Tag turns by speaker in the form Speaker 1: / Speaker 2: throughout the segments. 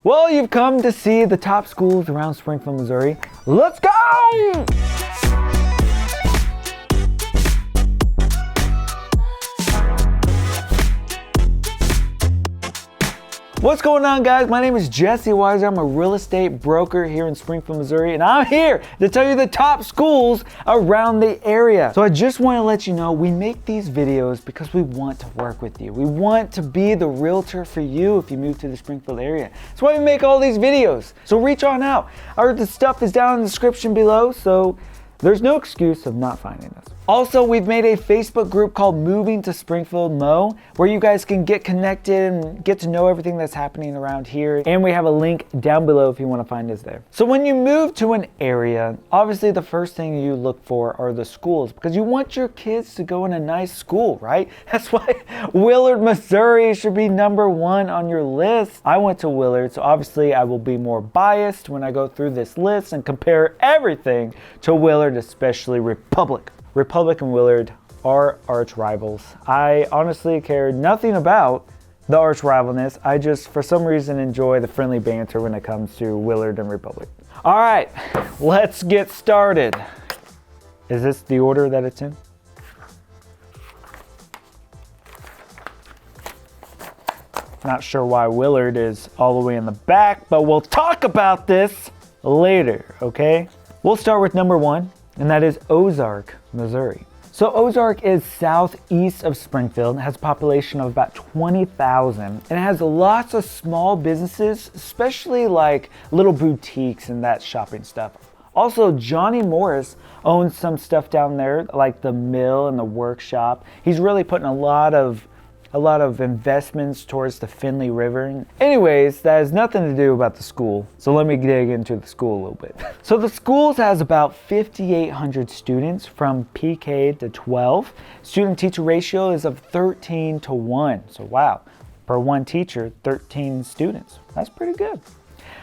Speaker 1: Well, you've come to see the top schools around Springfield, Missouri. Let's go! What's going on, guys? My name is Jesse Weiser. I'm a real estate broker here in Springfield, Missouri, and I'm here to tell you the top schools around the area. So I just want to let you know we make these videos because we want to work with you. We want to be the realtor for you if you move to the Springfield area. That's why we make all these videos. So reach on out. The stuff is down in the description below, so there's no excuse of not finding us. Also, we've made a Facebook group called Moving to Springfield Mo, where you guys can get connected and get to know everything that's happening around here. And we have a link down below if you want to find us there. So when you move to an area, obviously the first thing you look for are the schools, because you want your kids to go in a nice school, right? That's why Willard, Missouri should be number 1 on your list. I went to Willard, so obviously I will be more biased when I go through this list and compare everything to Willard, especially Republic. Republic and Willard are arch rivals. I honestly care nothing about the arch rivalness. I just, for some reason, enjoy the friendly banter when it comes to Willard and Republic. All right, let's get started. Is this the order that it's in? Not sure why Willard is all the way in the back, but we'll talk about this later, okay? We'll start with number 1. And that is Ozark, Missouri. So Ozark is southeast of Springfield. It has a population of about 20,000. And it has lots of small businesses, especially like little boutiques and that shopping stuff. Also, Johnny Morris owns some stuff down there, like the mill and the workshop. He's really putting a lot of investments towards the Finley River. Anyways, that has nothing to do about the school. So let me dig into the school a little bit. So the school has about 5,800 students from PK to 12. Student-teacher ratio is of 13:1. So wow, per 1 teacher, 13 students. That's pretty good.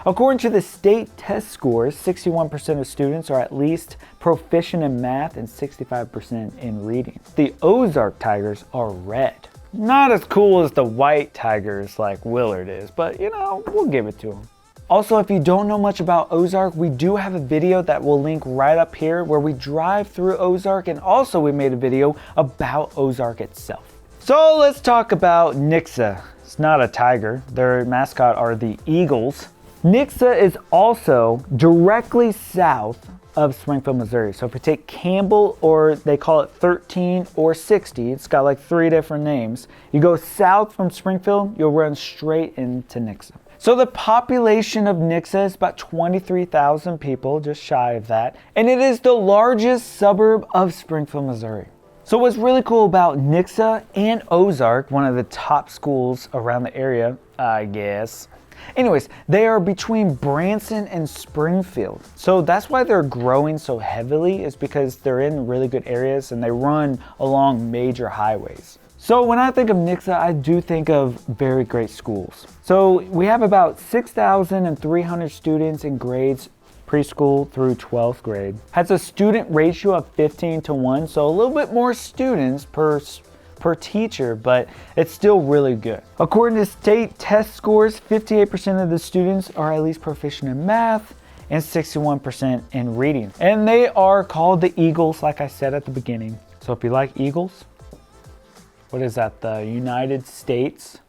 Speaker 1: According to the state test scores, 61% of students are at least proficient in math and 65% in reading. The Ozark Tigers are red. Not as cool as the white tigers like Willard is, but you know, we'll give it to them. Also, if you don't know much about Ozark, we do have a video that we'll link right up here where we drive through Ozark, and also we made a video about Ozark itself. So let's talk about Nixa. It's not a tiger. Their mascot are the Eagles. Nixa is also directly south of Springfield, Missouri. So if you take Campbell, or they call it 13 or 60, it's got like 3 different names. You go south from Springfield, you'll run straight into Nixa. So the population of Nixa is about 23,000 people, just shy of that. And it is the largest suburb of Springfield, Missouri. So what's really cool about Nixa and Ozark, one of the top schools around the area, I guess. Anyways, they are between Branson and Springfield. So that's why they're growing so heavily, is because they're in really good areas and they run along major highways. So when I think of Nixa, I do think of very great schools. So we have about 6,300 students in grades preschool through 12th grade. Has a student ratio of 15:1, so a little bit more students per teacher, but it's still really good. According to state test scores, 58% of the students are at least proficient in math and 61% in reading. And they are called the Eagles, like I said at the beginning. So if you like Eagles, what is that, the United States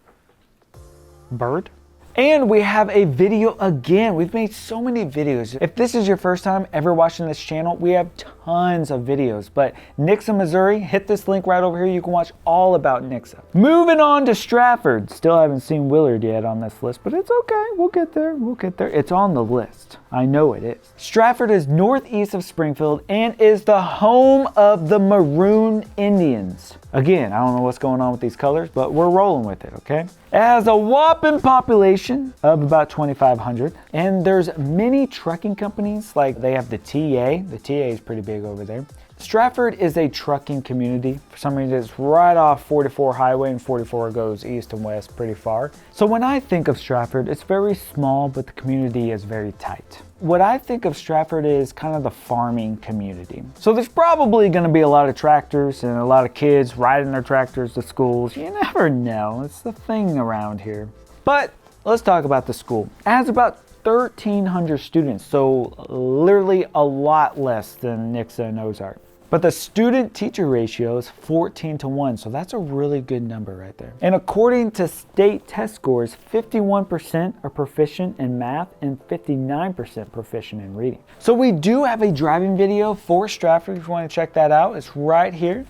Speaker 1: bird? And we have a video again. We've made so many videos. If this is your first time ever watching this channel, we have tons of videos. But Nixa, Missouri, hit this link right over here. You can watch all about Nixa. Moving on to Stratford. Still haven't seen Willard yet on this list, but it's okay. We'll get there. We'll get there. It's on the list. I know it is. Stratford is northeast of Springfield and is the home of the Maroon Indians. Again, I don't know what's going on with these colors, but we're rolling with it, okay? It has a whopping population of about 2,500, and there's many trucking companies, like they have the TA. The TA is pretty big over there. Stratford is a trucking community. For some reason, it's right off 44 highway, and 44 goes east and west pretty far. So when I think of Stratford, it's very small, but the community is very tight. What I think of Stratford is kind of the farming community. So there's probably going to be a lot of tractors and a lot of kids riding their tractors to schools. You never know. It's the thing around here. But let's talk about the school. It has about 1,300 students, so literally a lot less than Nixa and Ozark. But the student-teacher ratio is 14-1, so that's a really good number right there. And according to state test scores, 51% are proficient in math and 59% proficient in reading. So we do have a driving video for Stratford if you want to check that out. It's right here.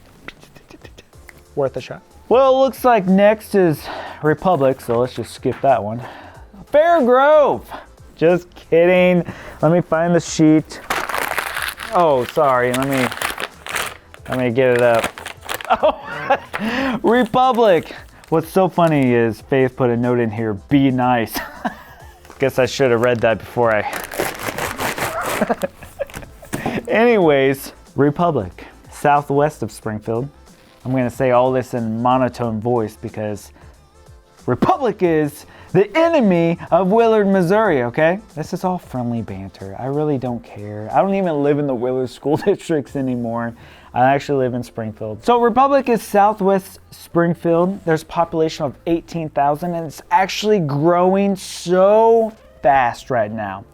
Speaker 1: Worth a shot. Well, it looks like next is Republic, so let's just skip that one. Fair Grove. Just kidding. Let me find the sheet. Oh, sorry. Let me get it up. Oh, Republic. What's so funny is Faith put a note in here, be nice. Guess I should have read that before I... Anyways, Republic, southwest of Springfield. I'm gonna say all this in monotone voice because Republic is the enemy of Willard, Missouri, okay? This is all friendly banter. I really don't care. I don't even live in the Willard school districts anymore. I actually live in Springfield. So Republic is southwest Springfield. There's a population of 18,000 and it's actually growing so fast right now.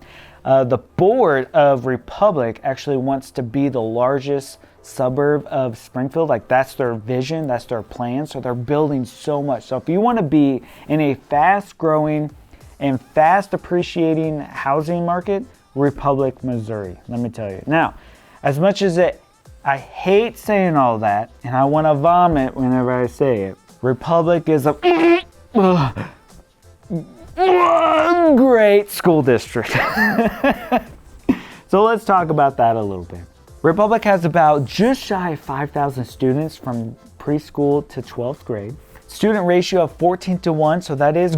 Speaker 1: The board of Republic actually wants to be the largest suburb of Springfield. Like that's their vision, that's their plan. So they're building so much. So if you want to be in a fast growing and fast appreciating housing market, Republic, Missouri, let me tell you. Now, as much as I hate saying all that and I want to vomit whenever I say it, Republic is a great school district. So let's talk about that a little bit. Republic has about just shy of 5,000 students from preschool to 12th grade. Student ratio of 14-1, so that is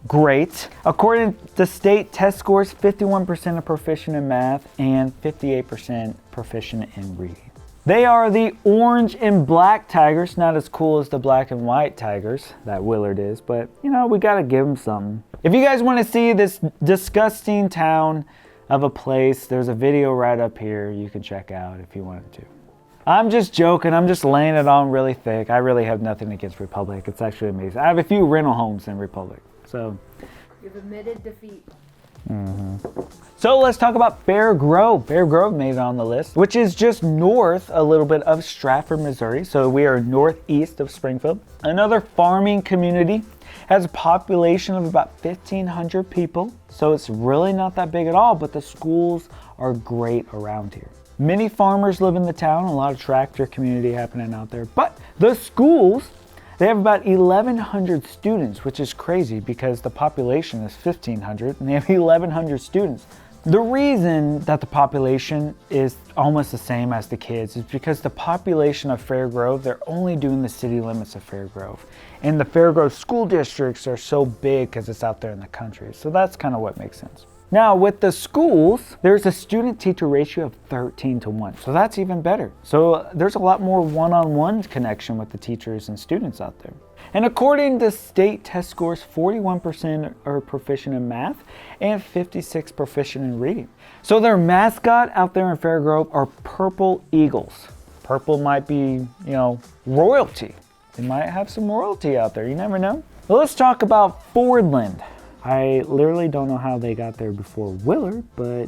Speaker 1: great. According to state test scores, 51% are proficient in math and 58% proficient in reading. They are the orange and black Tigers, not as cool as the black and white Tigers that Willard is, but you know, we gotta give them something. If you guys wanna see this disgusting town of a place, there's a video right up here you can check out if you wanted to. I'm just joking, I'm just laying it on really thick. I really have nothing against Republic. It's actually amazing. I have a few rental homes in Republic, so.
Speaker 2: You've admitted defeat.
Speaker 1: So let's talk about Fair Grove. Fair Grove made it on the list, which is just north a little bit of Stratford, Missouri. So we are northeast of Springfield. Another farming community. Has a population of about 1,500 people. So it's really not that big at all, but the schools are great around here. Many farmers live in the town, a lot of tractor community happening out there. But the schools, they have about 1,100 students, which is crazy because the population is 1,500 and they have 1,100 students. The reason that the population is almost the same as the kids is because the population of Fair Grove, they're only doing the city limits of Fair Grove. And the Fair Grove school districts are so big because it's out there in the country. So that's kind of what makes sense. Now with the schools, there's a student-teacher ratio of 13-1. So that's even better. So there's a lot more one-on-one connection with the teachers and students out there. And according to state test scores, 41% are proficient in math and 56% proficient in reading. So their mascot out there in Fair Grove are purple eagles. Purple might be, you know, royalty. They might have some royalty out there, you never know. Well, let's talk about Fordland. I literally don't know how they got there before Willard, but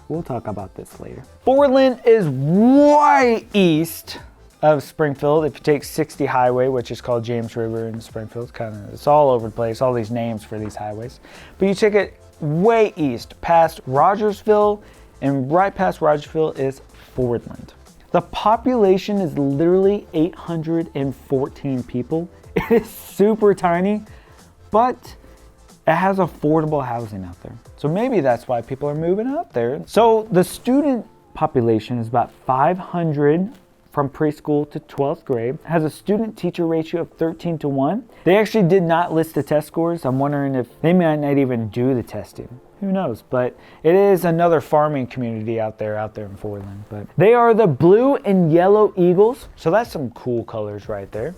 Speaker 1: we'll talk about this later. Fordland is way east of Springfield. If you take 60 Highway, which is called James River in Springfield, it's all over the place, all these names for these highways. But you take it way east, past Rogersville, and right past Rogersville is Fordland. The population is literally 814 people. It is super tiny, but it has affordable housing out there. So maybe that's why people are moving out there. So the student population is about 500 from preschool to 12th grade, has a student-teacher ratio of 13-1. They actually did not list the test scores. I'm wondering if they might not even do the testing. Who knows? But it is another farming community out there in Fordland. But they are the blue and yellow Eagles. So that's some cool colors right there,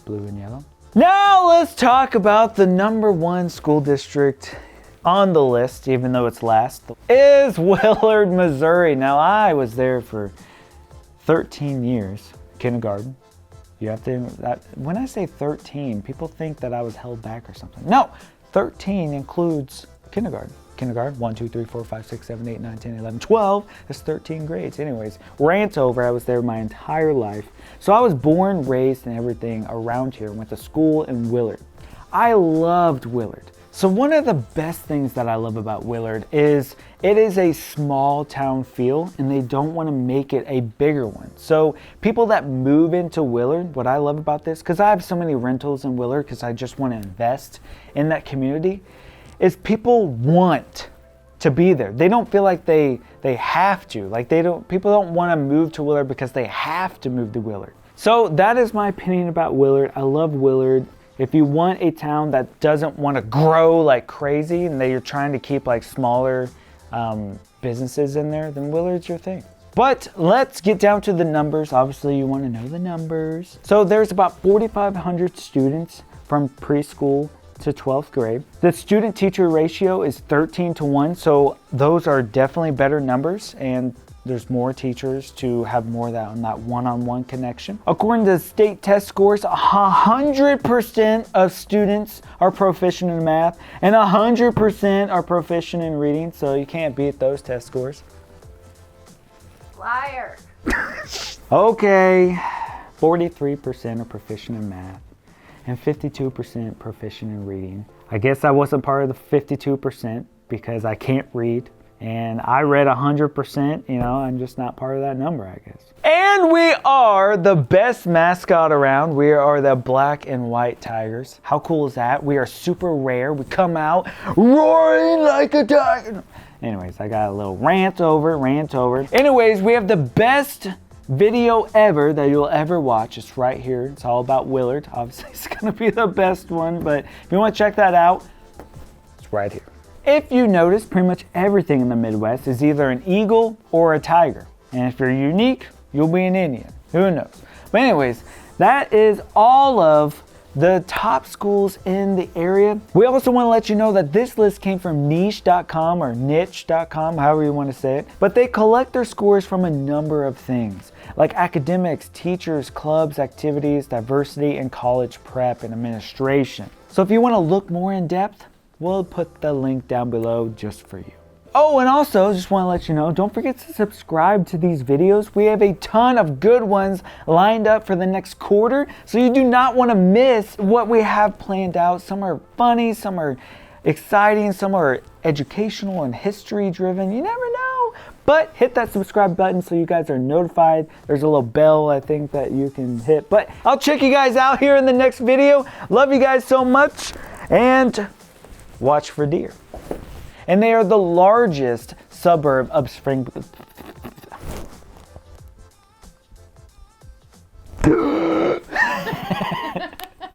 Speaker 1: blue and yellow. Now let's talk about the #1 school district on the list, even though it's last, is Willard, Missouri. Now I was there for 13 years, kindergarten. You have to, when I say 13, people think that I was held back or something. No, 13 includes kindergarten. Kindergarten, 1, 2, 3, 4, 5, 6, 7, 8, 9, 10, 11, 12. That's 13 grades. Anyways, rant over. I was there my entire life. So I was born, raised, and everything around here. Went to school in Willard. I loved Willard. So one of the best things that I love about Willard is it is a small town feel, and they don't want to make it a bigger one. So people that move into Willard, what I love about this, because I have so many rentals in Willard because I just want to invest in that community, is people want to be there. They don't feel like they have to. Like people don't want to move to Willard because they have to move to Willard. So that is my opinion about Willard. I love Willard. If you want a town that doesn't want to grow like crazy and that you're trying to keep like smaller businesses in there, then Willard's your thing. But let's get down to the numbers. Obviously, you want to know the numbers. So there's about 4,500 students from preschool to 12th grade. The student-teacher ratio is 13-1, so those are definitely better numbers, and there's more teachers to have more of that on that one-on-one connection. According to state test scores, 100% of students are proficient in math, and 100% are proficient in reading, so you can't beat those test scores.
Speaker 2: Liar.
Speaker 1: Okay, 43% are proficient in math, and 52% proficient in reading. I guess I wasn't part of the 52% because I can't read. And I read 100%, I'm just not part of that number, I guess. And we are the best mascot around. We are the black and white tigers. How cool is that? We are super rare. We come out roaring like a tiger. Anyways, I got a little rant over. Anyways, we have the best video ever that you'll ever watch. It's right here. It's all about Willard. Obviously, it's going to be the best one, but if you want to check that out, it's right here. If you notice, pretty much everything in the Midwest is either an eagle or a tiger. And if you're unique, you'll be an Indian. Who knows? But anyways, that is all of the top schools in the area. We also want to let you know that this list came from niche.com or niche.com, however you want to say it. But they collect their scores from a number of things, like academics, teachers, clubs, activities, diversity, and college prep and administration. So if you want to look more in depth, we'll put the link down below just for you. Oh, and also, just want to let you know, don't forget to subscribe to these videos. We have a ton of good ones lined up for the next quarter, so you do not want to miss what we have planned out. Some are funny, some are exciting, some are educational and history driven. You never know. But hit that subscribe button so you guys are notified. There's a little bell, I think, that you can hit. But I'll check you guys out here in the next video. Love you guys so much, and watch for deer. And they are the largest suburb of Springfield.